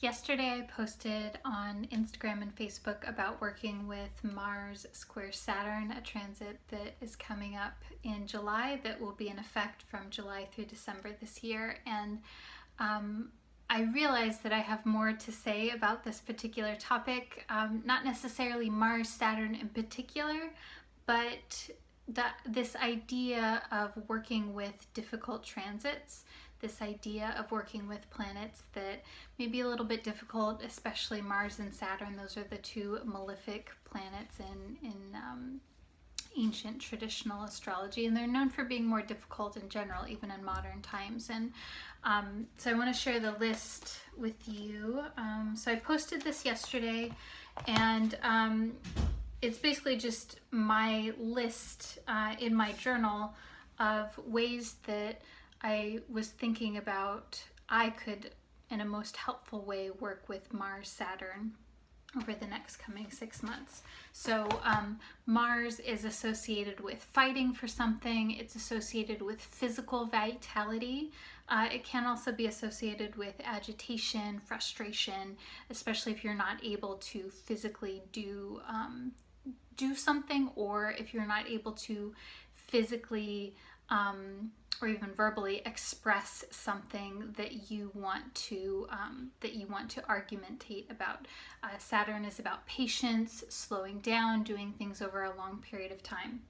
Yesterday I posted on Instagram and Facebook about working with Mars-Saturn, a transit that is coming up in July that will be in effect from July through December this year. And I realized that I have more to say about this particular topic, not necessarily Mars-Saturn in particular, but this idea of working with difficult transits, this idea of working with planets that may be a little bit difficult, especially Mars and Saturn. Those are the two malefic planets in ancient traditional astrology, and they're known for being more difficult in general, even in modern times. And so I want to share the list with you. So I posted this yesterday, and it's basically just my list in my journal of ways that I was thinking about I could, in a most helpful way, work with Mars-Saturn over the next coming 6 months. So Mars is associated with fighting for something. It's associated with physical vitality. It can also be associated with agitation, frustration, especially if you're not able to physically do something, or if you're not able to physically or even verbally express something that you want to argumentate about. Saturn is about patience, slowing down, doing things over a long period of time.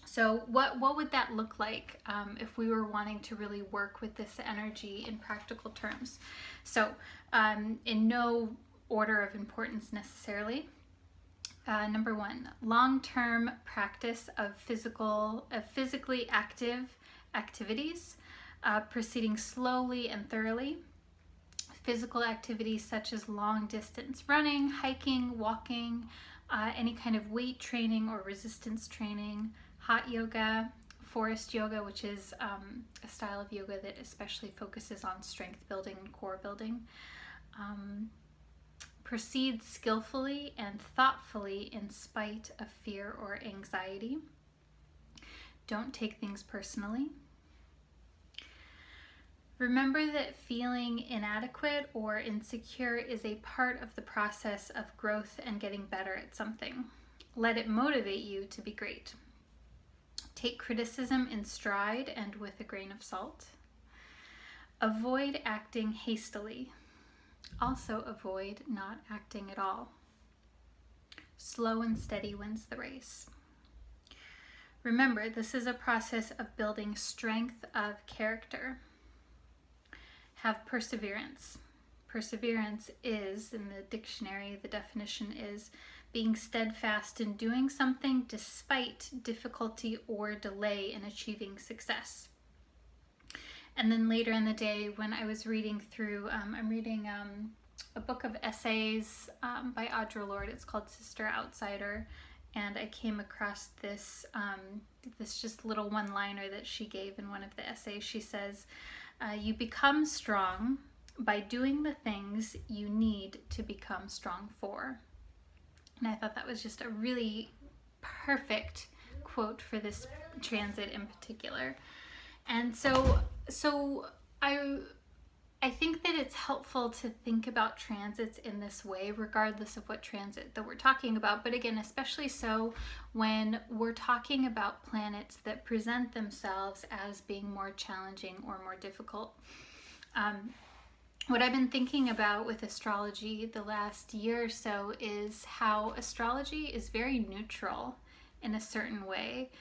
So what would that look like if we were wanting to really work with this energy in practical terms? So in no order of importance necessarily. Number one, long-term practice of physically active activities, proceeding slowly and thoroughly. Physical activities such as long-distance running, hiking, walking, any kind of weight training or resistance training, hot yoga, forest yoga, which is a style of yoga that especially focuses on strength building and core building. Proceed skillfully and thoughtfully in spite of fear or anxiety. Don't take things personally. Remember that feeling inadequate or insecure is a part of the process of growth and getting better at something. Let it motivate you to be great. Take criticism in stride and with a grain of salt. Avoid acting hastily. Also avoid not acting at all. Slow and steady wins the race. Remember, this is a process of building strength of character. Have perseverance. Perseverance is, in the dictionary, the definition is being steadfast in doing something despite difficulty or delay in achieving success. And then later in the day, when I was reading through, I'm reading a book of essays by Audre Lorde. It's called Sister Outsider. And I came across this just little one-liner that she gave in one of the essays. She says, you become strong by doing the things you need to become strong for. And I thought that was just a really perfect quote for this transit in particular. And so I think that it's helpful to think about transits in this way, regardless of what transit that we're talking about. But again, especially so when we're talking about planets that present themselves as being more challenging or more difficult. What I've been thinking about with astrology the last year or so is how astrology is very neutral in a certain way.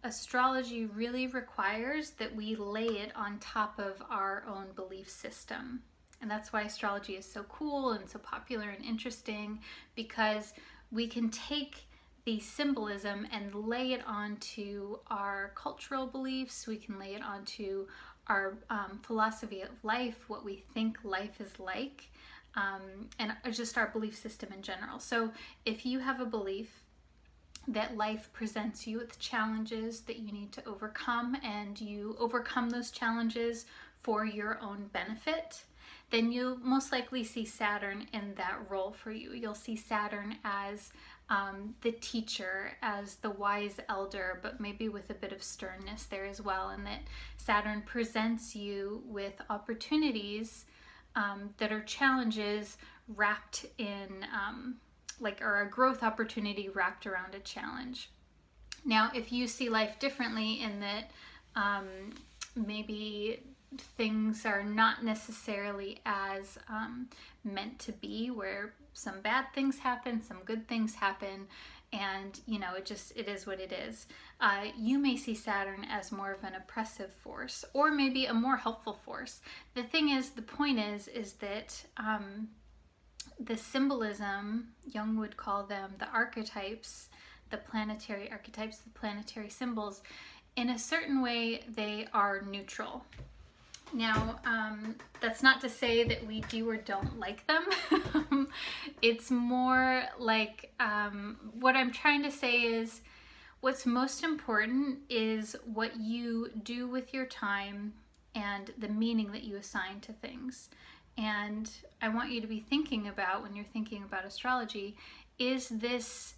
Astrology really requires that we lay it on top of our own belief system. And that's why astrology is so cool and so popular and interesting, because we can take the symbolism and lay it onto our cultural beliefs. We can lay it onto our philosophy of life, what we think life is like, and just our belief system in general. So if you have a belief that life presents you with challenges that you need to overcome, and you overcome those challenges for your own benefit, then you'll most likely see Saturn in that role for you. You'll see Saturn as the teacher, as the wise elder, but maybe with a bit of sternness there as well, and that Saturn presents you with opportunities that are challenges wrapped in, or a growth opportunity wrapped around a challenge. Now, if you see life differently in that maybe things are not necessarily as meant to be, where some bad things happen, some good things happen, and it is what it is. You may see Saturn as more of an oppressive force, or maybe a more helpful force. The point is that the symbolism, Jung would call them the archetypes, the planetary archetypes, the planetary symbols, in a certain way they are neutral. Now, that's not to say that we do or don't like them. It's more like, what I'm trying to say is, what's most important is what you do with your time and the meaning that you assign to things. And I want you to be thinking about, when you're thinking about astrology, is this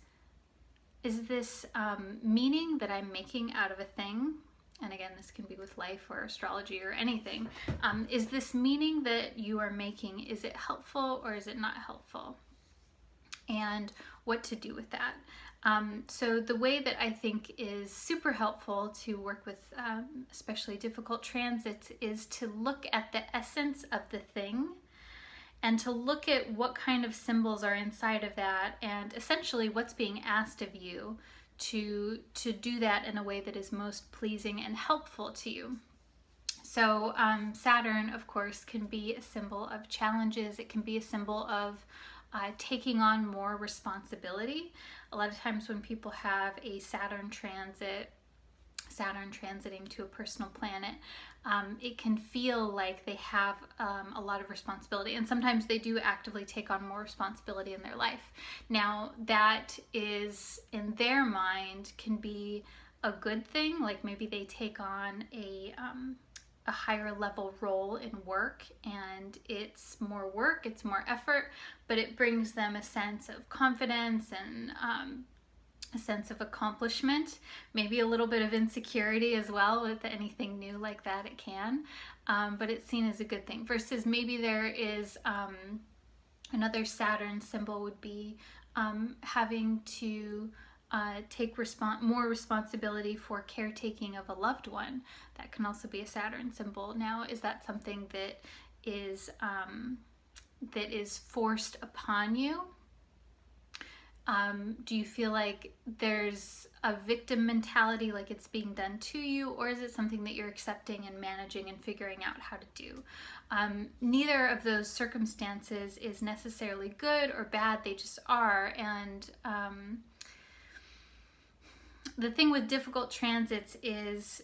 meaning that I'm making out of a thing? And again, this can be with life or astrology or anything. Is this meaning that you are making, is it helpful or is it not helpful? And what to do with that. So the way that I think is super helpful to work with especially difficult transits is to look at the essence of the thing and to look at what kind of symbols are inside of that, and essentially what's being asked of you to do that in a way that is most pleasing and helpful to you. So Saturn, of course, can be a symbol of challenges. It can be a symbol of taking on more responsibility. A lot of times when people have a Saturn transiting to a personal planet, it can feel like they have a lot of responsibility, and sometimes they do actively take on more responsibility in their life. Now, that is, in their mind, can be a good thing. Like maybe they take on a higher level role in work, and it's more work, it's more effort, but it brings them a sense of confidence and a sense of accomplishment, maybe a little bit of insecurity as well. With anything new like that, it can, but it's seen as a good thing. Versus maybe there is another Saturn symbol would be having to take more responsibility for caretaking of a loved one. That can also be a Saturn symbol. Now, is that something that is forced upon you? Do you feel like there's a victim mentality, like it's being done to you, or is it something that you're accepting and managing and figuring out how to do? Neither of those circumstances is necessarily good or bad, they just are. And the thing with difficult transits is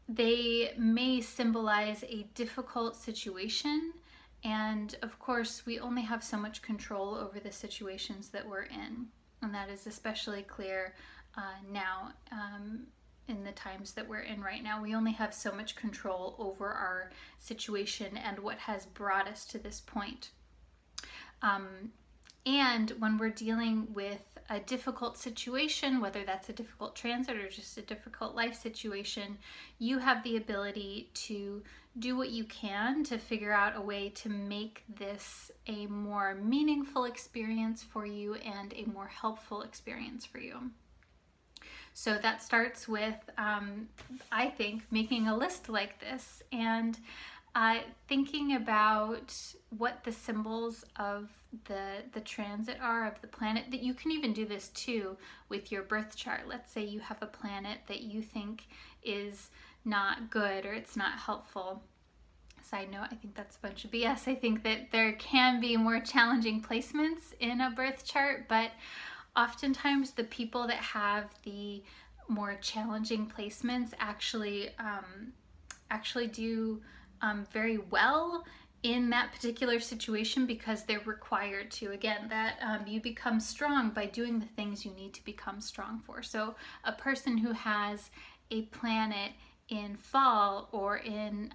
they may symbolize a difficult situation. And of course, we only have so much control over the situations that we're in. And that is especially clear now in the times that we're in right now. We only have so much control over our situation and what has brought us to this point. And when we're dealing with a difficult situation, whether that's a difficult transit or just a difficult life situation, you have the ability to do what you can to figure out a way to make this a more meaningful experience for you and a more helpful experience for you. So that starts with, I think, making a list like this and thinking about what the symbols of the transit are of the planet. That you can even do this too with your birth chart. Let's say you have a planet that you think is not good or it's not helpful. Side note, I think that's a bunch of BS. I think that there can be more challenging placements in a birth chart, but oftentimes the people that have the more challenging placements actually do very well in that particular situation because they're required to. Again, that you become strong by doing the things you need to become strong for. So a person who has a planet in fall or in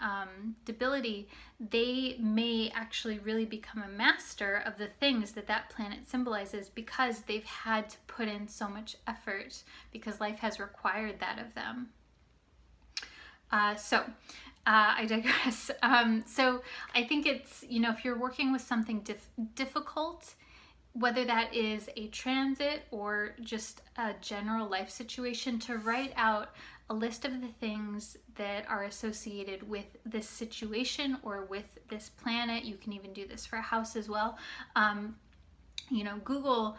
debility, they may actually really become a master of the things that that planet symbolizes because they've had to put in so much effort because life has required that of them. So I digress. So I think it's, if you're working with something difficult, whether that is a transit or just a general life situation, to write out a list of the things that are associated with this situation or with this planet. You can even do this for a house as well. Google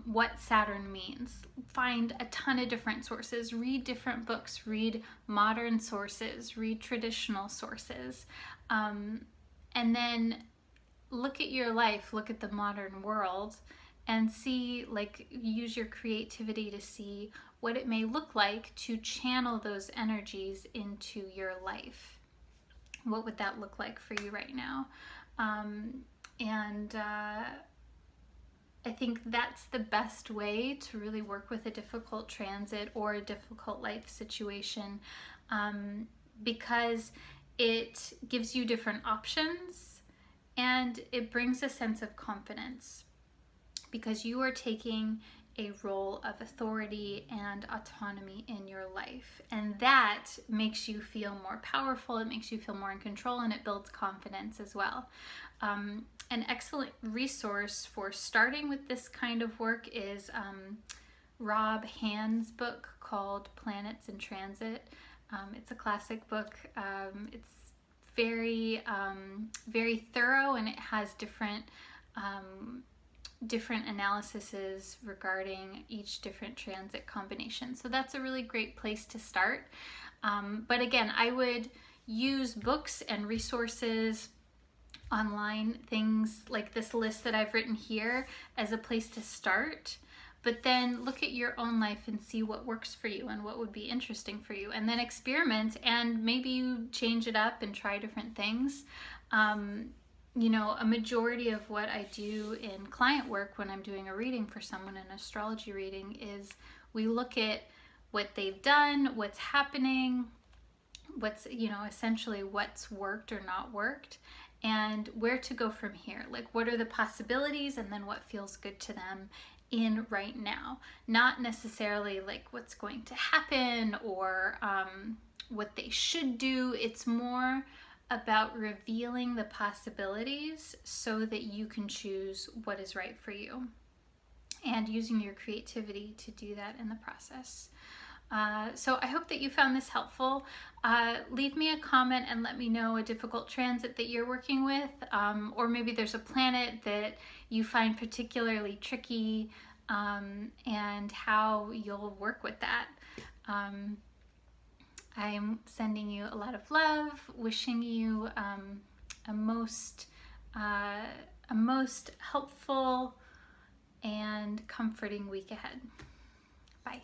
what Saturn means. Find a ton of different sources. Read different books. Read modern sources. Read traditional sources. And then look at your life. Look at the modern world and see, use your creativity to see what it may look like to channel those energies into your life. What would that look like for you right now? I think that's the best way to really work with a difficult transit or a difficult life situation, because it gives you different options and it brings a sense of confidence, because you are taking a role of authority and autonomy in your life. And that makes you feel more powerful, it makes you feel more in control, and it builds confidence as well. An excellent resource for starting with this kind of work is Rob Hand's book called Planets in Transit. It's a classic book. It's very, very thorough, and it has different analyses regarding each different transit combination. So that's a really great place to start. But again, I would use books and resources online, things like this list that I've written here, as a place to start. But then look at your own life and see what works for you and what would be interesting for you, and then experiment, and maybe you change it up and try different things. A majority of what I do in client work when I'm doing a reading for someone, an astrology reading, is we look at what they've done, what's happening, what's, essentially what's worked or not worked, and where to go from here. Like, what are the possibilities, and then what feels good to them in right now. Not necessarily like what's going to happen or what they should do. It's more about revealing the possibilities so that you can choose what is right for you, and using your creativity to do that in the process. So I hope that you found this helpful. Leave me a comment and let me know a difficult transit that you're working with, or maybe there's a planet that you find particularly tricky, and how you'll work with that. I'm sending you a lot of love, wishing you a most helpful and comforting week ahead. Bye.